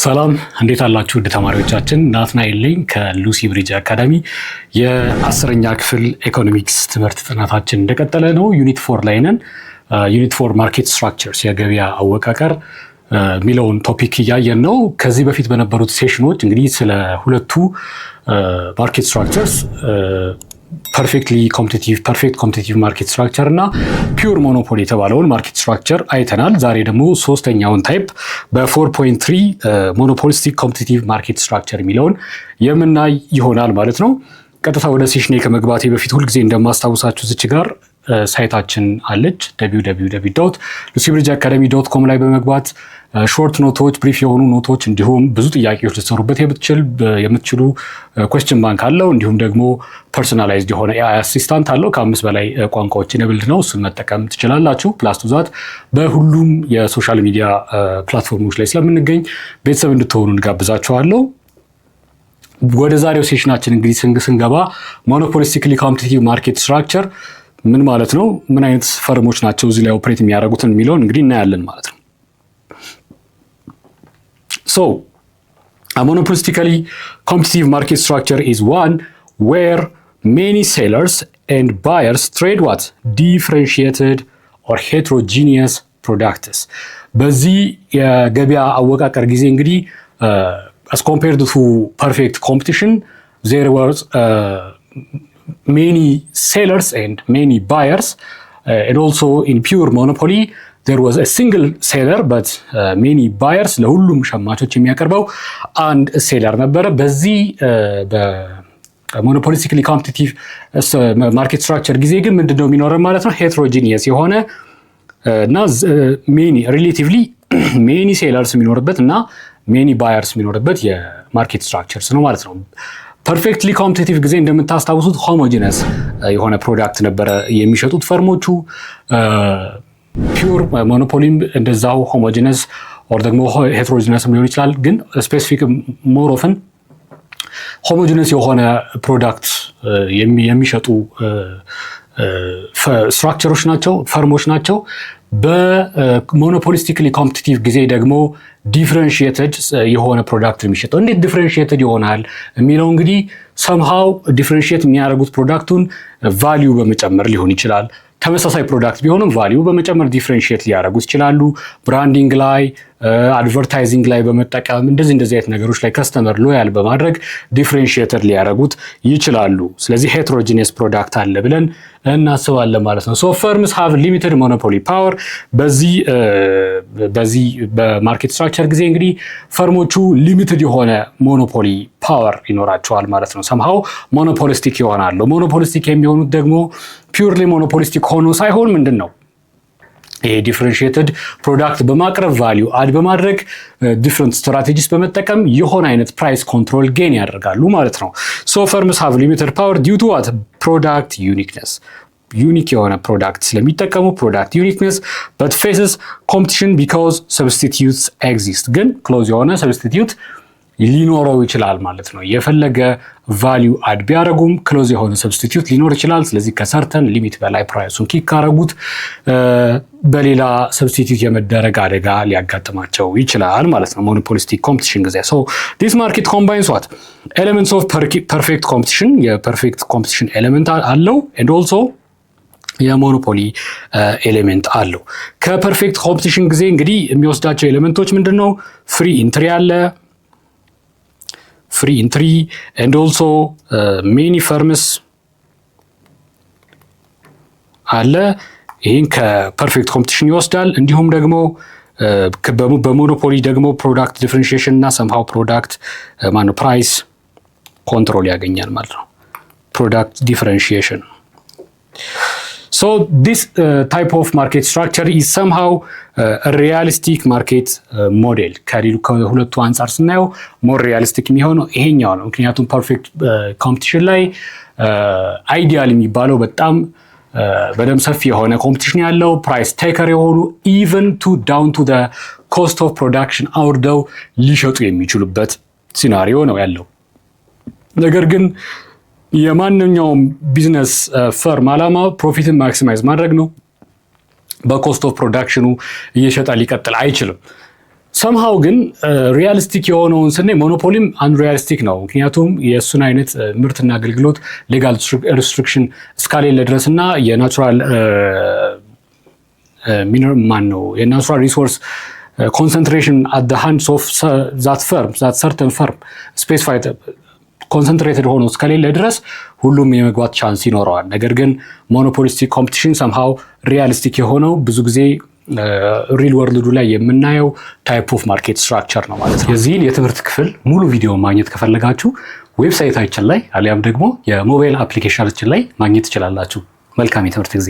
ሰላም እንዴት አላችሁ? ወደ ተማሪዎቻችን ናትናኤል ነኝ ከሉሲ ብሪጅ አካዳሚ። የ10ኛ ክፍል ኢኮኖሚክስ ትምህርት ጥናታችን እንደቀጠለ ነው። ዩኒት 4 ላይ ነን። ዩኒት 4 ማርኬት ስትራክቸርስ የገበያ አወቃቀር ሚለውን ቶፒክ እያየን ነው። ከዚህ በፊት በነበሩት ሴሽኖች እንግዲህ ስለ ሁለቱ ማርኬት ስትራክቸርስ ፐርፌክት ኮምፒቲቲቭ ማርኬት ስትራክቸር እና ፒውር ሞኖፖሊ የተባለውን ማርኬት ስትራክቸር አይተናል። ዛሬ ደግሞ ሶስተኛውን ታይፕ በ4.3 ሞኖፖሊስቲክ ኮምፒቲቲቭ ማርኬት ስትራክቸር የሚለውን የምናይ ይሆናል ማለት ነው። ቀጥታ ወደ ሴሽኔ ከመግባቴ በፊት ሁልጊዜ እንደማስታውሳችሁ ዝች ጋር ሳይታችን አለች www.lucybridgeacademy.com ላይ በመግባት ሾርት ኖቶች፣ ብሪፍ የሆኑ ኖቶች እንዲሁም ብዙ ጥያቄዎች ልትሰሩበት የምትችሉ ኩዌስችን ባንክ አለው። እንዲሁም ደግሞ ፐርሶናላይዝድ የሆነ ኤአይ አሲስታንት አለው። ከ5 በላይ ቋንቋዎችን የብልድ ነው። እሱን መጠቀም ትችላላችሁ። ፕላስ ቱ ዛት በሁሉም የሶሻል ሚዲያ ፕላትፎርሞች ላይ ስለምንገኝ ቤተሰብ እንድትሆኑ እንጋብዛችኋለሁ። ወደ ዛሬው ሴሽናችን እንግዲህ ስንገባ ሞኖፖሊስቲክሊ ኮምፒቲቲቭ ማርኬት ስትራክቸር ምን ማለት ነው፣ ምን አይነት ፈርሞች ናቸው እዚህ ላይ ኦፕሬት የሚያደርጉትን የሚለውን እንግዲህ እናያለን ማለት ነው። So, a monopolistically competitive market structure is one where many sellers and buyers trade what? Differentiated or heterogeneous products. በዚህ የገበያ አወቃቀር ጊዜ እንግዲህ as compared to perfect competition, there was many sellers and many buyers, and also in pure monopoly there was a single seller but many buyers. ለሁሉም ሸማቾች የሚያቀርበው አንድ ሴለር ነበረ። በዚህ በሞኖፖሊስቲክሊ ኮምፒቲቲቭ ማርኬት ስትራክቸር ጊዜ ግን ምንድነው የሚኖረን ማለት ነው? ሄትሮጂኒየስ የሆነ እና ሪሌቲቭሊ ሜኒ ሴለርስ የሚኖርበት እና ሜኒ ባየርስ የሚኖርበት የማርኬት ስትራክቸርስ ነው ማለት ነው። ፐርፌክትሊ ኮምፒቲቲቭ ጊዜ እንደምታስታውሱት ሆሞጂነስ የሆነ ፕሮዳክት ነበረ የሚሸጡት ፈርሞቹ። ፒውር ሞኖፖሊም እንደዛው ሆሞጂነስ ኦር ደግሞ ሄትሮጂነስ ሊሆን ይችላል። ግን ስፔሲፊክ ሞር ኦፍን ሆሞጂነስ የሆነ ፕሮዳክት የሚሸጡ ስትራክቸሮች ናቸው፣ ፈርሞች ናቸው። በሞኖፖሊስቲክሊ ኮምፒቲቲቭ ጊዜ ደግሞ ዲፍረንሺየትድ የሆነ ፕሮዳክት የሚሸጠው። እንዴት ዲፍረንሺየትድ ይሆናል የሚለው እንግዲህ ሰምሃው ዲፍረንሺየት የሚያደርጉት ፕሮዳክቱን ቫሊዩ በመጨመር ሊሆን ይችላል። ተመሳሳይ ፕሮዳክት ቢሆንም ቫሊዩ በመጨመር ዲፍረንሺየት ሊያደርጉት ይችላሉ። ብራንዲንግ ላይ፣ አድቨርታይዚንግ ላይ በመጠቀም እንደዚህ አይነት ነገሮች ላይ ከስተመር ሎያል በማድረግ ዲፍረንሺየትድ ሊያደርጉት ይችላሉ። ስለዚህ ሄትሮጂኒየስ ፕሮዳክት አለ ብለን እናስባለን ማለት ነው። ሶ ፈርምስ ሃቭ ሊሚትድ ሞኖፖሊ ፓወር። በዚህ በማርኬት ስትራክቸር ጊዜ እንግዲህ ፈርሞቹ ሊሚትድ የሆነ ሞኖፖሊ ፓወር ይኖራቸዋል ማለት ነው። ሰምሃው ሞኖፖሊስቲክ ይሆናሉ። ሞኖፖሊስቲክ የሚሆኑት ደግሞ ፒውርሊ ሞኖፖሊስቲክ ሆኖ ሳይሆን ምንድን ነው ይሄ ዲፍረንሺየትድ ፕሮዳክት በማቅረብ ቫሊዩ አድ በማድረግ ዲፍረንት ስትራቴጂስ በመጠቀም የሆነ አይነት ፕራይስ ኮንትሮል ጌን ያደርጋሉ ማለት ነው። ሶ ፈርምስ ሃቭ ሊሚትድ ፓወር ዲው ቱ ዋት? ፕሮዳክት ዩኒክነስ። ዩኒክ የሆነ ፕሮዳክት ስለሚጠቀሙ ፕሮዳክት ዩኒክነስ። በት ፌስስ ኮምፒቲሽን ቢካዝ ሰብስቲቲዩትስ ኤግዚስት። ግን ክሎዝ የሆነ ሰብስቲቲዩት ሊኖረው ይችላል ማለት ነው። የፈለገ ቫሊዩ አድ ቢያደርጉም ክሎዝ የሆነ ሰብስቲቲዩት ሊኖር ይችላል። ስለዚህ ከሰርተን ሊሚት በላይ ፕራይሱን ኪክ ካረጉት በሌላ ሰብስቲቲዩት የመደረግ አደጋ ሊያጋጥማቸው ይችላል ማለት ነው። ሞኖፖሊስቲክ ኮምፒቲሽን ጊዜ ሶ ዲስ ማርኬት ኮምባይንስ ዋት ኤሌመንትስ ኦፍ ፐርፌክት ኮምፒቲሽን። የፐርፌክት ኮምፒቲሽን ኤሌመንት አለው ኤንድ ኦልሶ የሞኖፖሊ ኤሌመንት አለው። ከፐርፌክት ኮምፒቲሽን ጊዜ እንግዲህ የሚወስዳቸው ኤሌመንቶች ምንድን ነው? ፍሪ ኢንትሪ አለ፣ ፍሪ ኢንትሪ ኤንድ ኦልሶ ሜኒ ፈርምስ አለ። ይህን ከፐርፌክት ኮምፒቲሽን ይወስዳል። እንዲሁም ደግሞ በሞኖፖሊ ደግሞ ፕሮዳክት ዲፍረንሺዬሽን እና ሰምሃው ፕሮዳክት ፕራይስ ኮንትሮል ያገኛል ማለት ነው። ፕሮዳክት ዲፍረንሺዬሽን። So this type of market structure is somehow a realistic market model. ከሁለቱ አንጻር ስናየው ሞር ሪያሊስቲክ የሚሆነው ይሄኛው ነው። ምክንያቱም ፐርፌክት ኮምፒቲሽን ላይ አይዲያል የሚባለው በጣም በደም ሰፊ የሆነ ኮምፒቲሽን ያለው ፕራይስ ቴከር የሆኑ ኢቨን ዳውን ቱ ኮስት ኦፍ ፕሮዳክሽን አውርደው ሊሸጡ የሚችሉበት ሲናሪዮ ነው ያለው። ነገር ግን የማንኛውም ቢዝነስ ፈርም ዓላማ ፕሮፊትን ማክሲማይዝ ማድረግ ነው። በኮስት ኦፍ ፕሮዳክሽኑ እየሸጠ ሊቀጥል አይችልም። ሰምሃው ግን ሪያሊስቲክ የሆነውን ስናይ ሞኖፖሊም አንሪያሊስቲክ ነው። ምክንያቱም የእሱን አይነት ምርትና አገልግሎት ሌጋል ሪስትሪክሽን እስካሌለ ድረስ እና የናቹራል የናቹራል ሪሶርስ ኮንሰንትሬሽን አት ዘ ሃንድስ ኦፍ ዛት ሰርተን ፈርም ስፔሲፋይድ ኮንሰንትሬትድ ሆኖ እስከሌለ ድረስ ሁሉም የመግባት ቻንስ ይኖረዋል። ነገር ግን ሞኖፖሊስቲክ ኮምፒቲሽን ሰምሃው ሪያሊስቲክ የሆነው ብዙ ጊዜ ሪል ወርልዱ ላይ የምናየው ታይፕ ኦፍ ማርኬት ስትራክቸር ነው ማለት ነው። የዚህን የትምህርት ክፍል ሙሉ ቪዲዮ ማግኘት ከፈለጋችሁ ዌብሳይታችን ላይ አሊያም ደግሞ የሞባይል አፕሊኬሽናችን ላይ ማግኘት ትችላላችሁ። መልካም የትምህርት ጊዜ